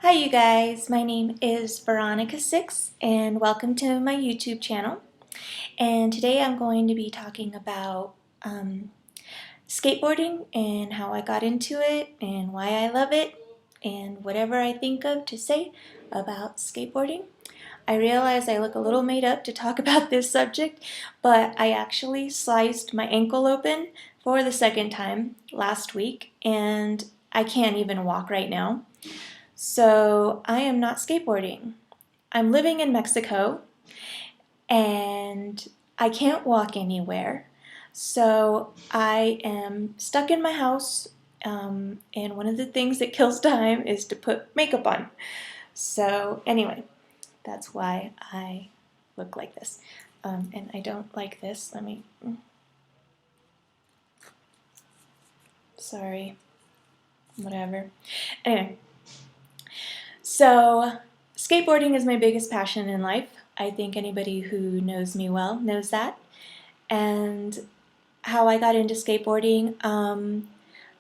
Hi you guys, my name is Veronica6 and welcome to my YouTube channel. And today I'm going to be talking about skateboarding and how I got into it and why I love it and whatever I think of to say about skateboarding. I realize I look a little made up to talk about this subject, but I actually sliced my ankle open for the second time last week and I can't even walk right now. So I am not skateboarding. I'm living in Mexico and I can't walk anywhere. So I am stuck in my house, and one of the things that kills time is to put makeup on. So anyway, that's why I look like this. And I don't like this. Sorry, whatever. Anyway, so skateboarding is my biggest passion in life. I think anybody who knows me well knows that. And how I got into skateboarding,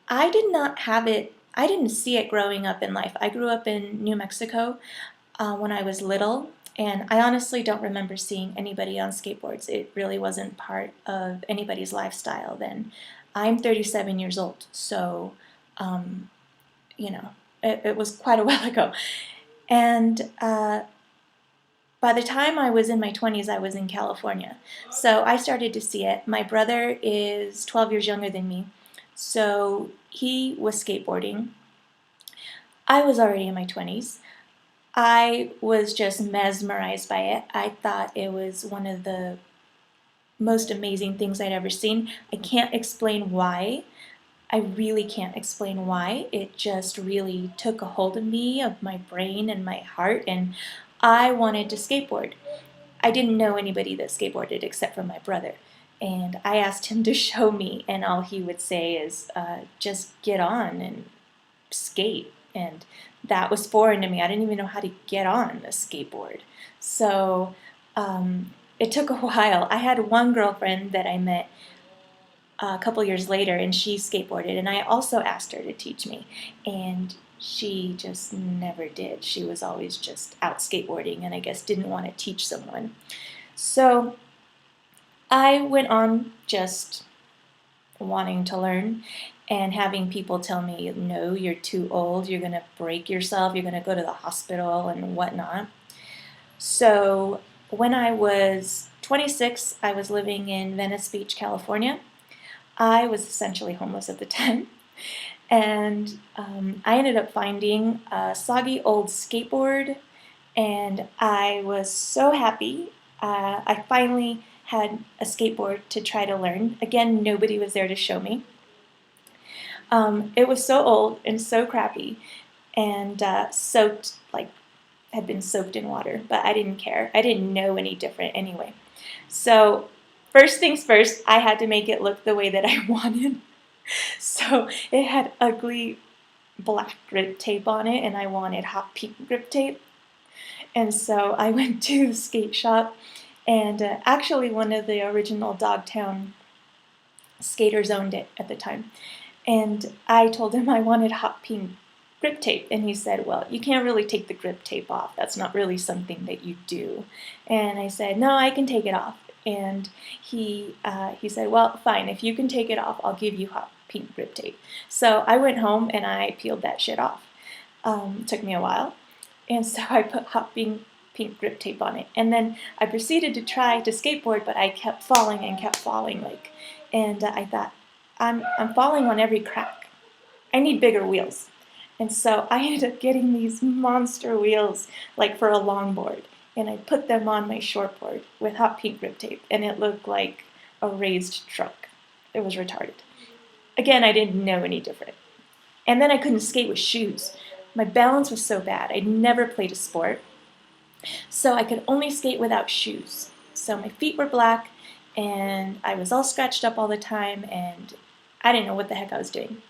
I did not have it, I didn't see it growing up in life. I grew up in New Mexico when I was little, and I honestly don't remember seeing anybody on skateboards. It really wasn't part of anybody's lifestyle then. I'm 37 years old, so, um, it was quite a while ago. And by the time I was in my 20s, I was in California. So I started to see it. My brother is 12 years younger than me, so he was skateboarding. I was already in my 20s. I was just mesmerized by it. I thought it was one of the most amazing things I'd ever seen. I can't explain why. I really can't explain why. It just really took a hold of me, of my brain and my heart, and I wanted to skateboard. I didn't know anybody that skateboarded except for my brother. And I asked him to show me, and all he would say is, just get on and skate. And that was foreign to me. I didn't even know how to get on a skateboard. So it took a while. I had one girlfriend that I met a couple years later, and she skateboarded, and I also asked her to teach me. And she just never did. She was always just out skateboarding and I guess didn't want to teach someone. So I went on just wanting to learn and having people tell me, no, you're too old, you're going to break yourself, you're going to go to the hospital and whatnot. So when I was 26, I was living in Venice Beach, California. I was essentially homeless at the time. And I ended up finding a soggy old skateboard, and I was so happy. I finally had a skateboard to try to learn. Again, nobody was there to show me. It was so old and so crappy, and had been soaked in water, but I didn't care. I didn't know any different anyway. So first things first, I had to make it look the way that I wanted. So it had ugly black grip tape on it, and I wanted hot pink grip tape. And so I went to the skate shop, and actually one of the original Dogtown skaters owned it at the time. And I told him I wanted hot pink grip tape, and he said, well, you can't really take the grip tape off. That's not really something that you do. And I said, no, I can take it off. And he said, well, fine, if you can take it off, I'll give you hot pink grip tape. So I went home and I peeled that shit off. It took me a while. And so I put hot pink grip tape on it. And then I proceeded to try to skateboard, but I kept falling and kept falling. And I thought, I'm falling on every crack. I need bigger wheels. And so I ended up getting these monster wheels, like for a longboard. And I put them on my shortboard with hot pink grip tape. And it looked like a raised truck. It was retarded. Again, I didn't know any different. And then I couldn't skate with shoes. My balance was so bad. I'd never played a sport. So I could only skate without shoes. So my feet were black, and I was all scratched up all the time, and I didn't know what the heck I was doing.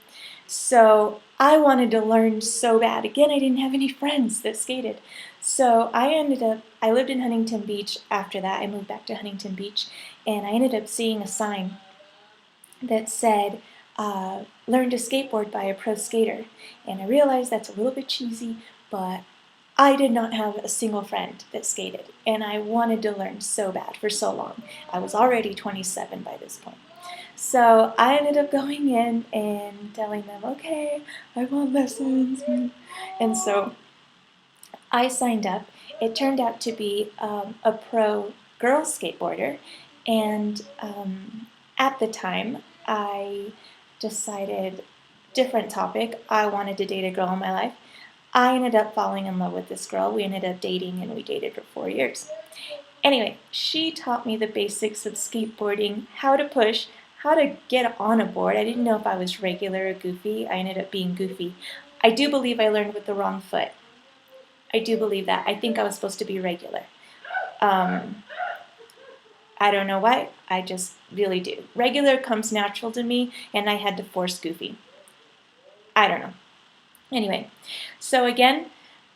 So I wanted to learn so bad. Again, I didn't have any friends that skated. So I lived in Huntington Beach after that. I moved back to Huntington Beach, and I ended up seeing a sign that said, learn to skateboard by a pro skater. And I realized that's a little bit cheesy, but I did not have a single friend that skated, and I wanted to learn so bad for so long. I was already 27 by this point. So I ended up going in and telling them, okay, I want lessons. And so I signed up. It turned out to be a pro girl skateboarder, and at the time I decided, different topic, I wanted to date a girl in my life. I ended up falling in love with this girl. We ended up dating, and we dated for 4 years. Anyway, she taught me the basics of skateboarding, how to push, how to get on a board. I didn't know if I was regular or goofy. I ended up being goofy. I do believe I learned with the wrong foot. I do believe that. I think I was supposed to be regular. I don't know why. I just really do. Regular comes natural to me, and I had to force goofy. I don't know. Anyway, so again,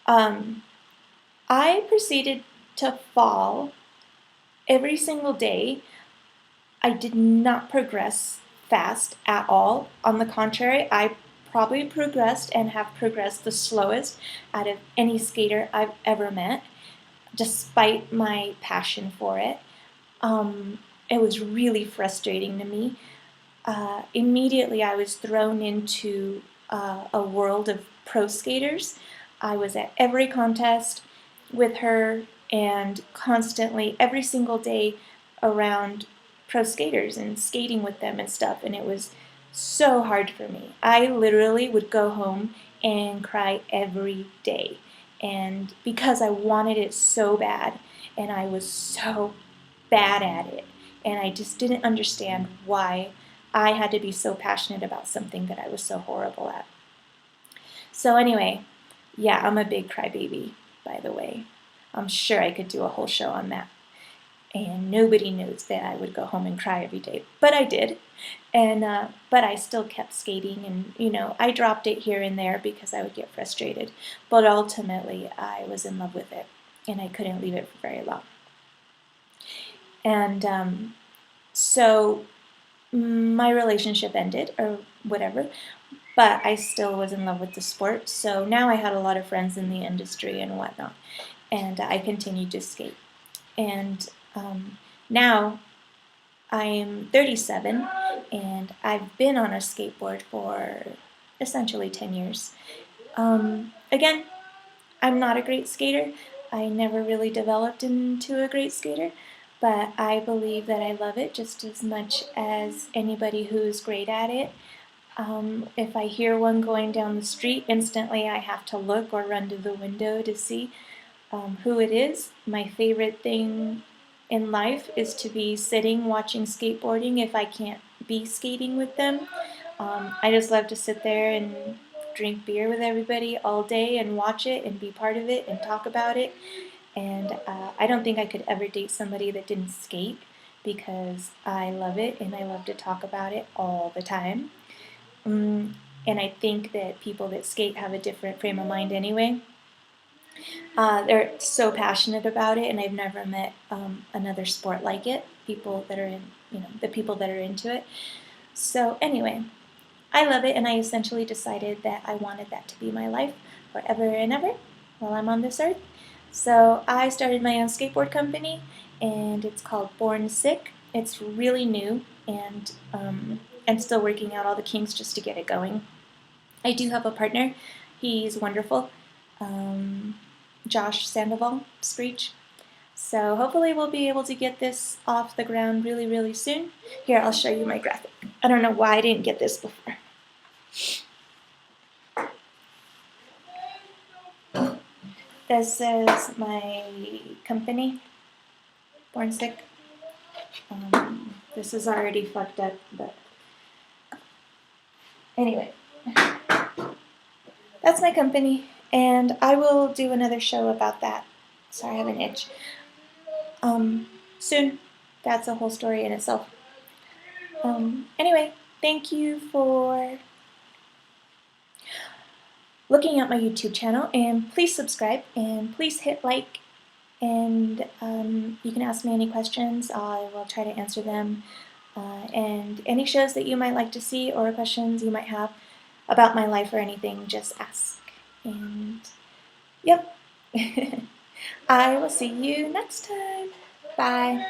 I proceeded to fall every single day. I did not progress fast at all. On the contrary, I probably progressed and have progressed the slowest out of any skater I've ever met, despite my passion for it. It was really frustrating to me. Immediately, I was thrown into a world of pro skaters. I was at every contest with her and constantly, every single day, around pro skaters and skating with them and stuff, and it was so hard for me. I literally would go home and cry every day, and because I wanted it so bad, and I was so bad at it, and I just didn't understand why I had to be so passionate about something that I was so horrible at. So anyway, yeah, I'm a big crybaby, by the way. I'm sure I could do a whole show on that. And nobody knows that I would go home and cry every day, but I did. And but I still kept skating, and I dropped it here and there because I would get frustrated. But ultimately, I was in love with it, and I couldn't leave it for very long. And so my relationship ended, or whatever, but I still was in love with the sport. So now I had a lot of friends in the industry and whatnot, and I continued to skate. And now I'm 37, and I've been on a skateboard for essentially 10 years. Again, I'm not a great skater. I never really developed into a great skater, but I believe that I love it just as much as anybody who's great at it. If I hear one going down the street, instantly I have to look or run to the window to see who it is. My favorite thing in life is to be sitting watching skateboarding if I can't be skating with them. I just love to sit there and drink beer with everybody all day and watch it and be part of it and talk about it. And I don't think I could ever date somebody that didn't skate, because I love it and I love to talk about it all the time. And I think that people that skate have a different frame of mind anyway. They're so passionate about it, and I've never met another sport like it. People that are the people that are into it. So anyway, I love it, and I essentially decided that I wanted that to be my life forever and ever while I'm on this earth. So I started my own skateboard company, and it's called Born Sick. It's really new, and I'm still working out all the kinks just to get it going. I do have a partner. He's wonderful. Josh Sandoval, Screech. So hopefully we'll be able to get this off the ground really, really soon. Here, I'll show you my graphic. I don't know why I didn't get this before. This is my company, Born Sick. This is already fucked up, but anyway. That's my company, and I will do another show about that. Sorry, I have an itch. Soon. That's a whole story in itself. Anyway, thank you for looking at my YouTube channel, and please subscribe, and please hit like, and you can ask me any questions. I will try to answer them, and any shows that you might like to see or questions you might have about my life or anything, just ask. And Yep. I will see you next time. Bye.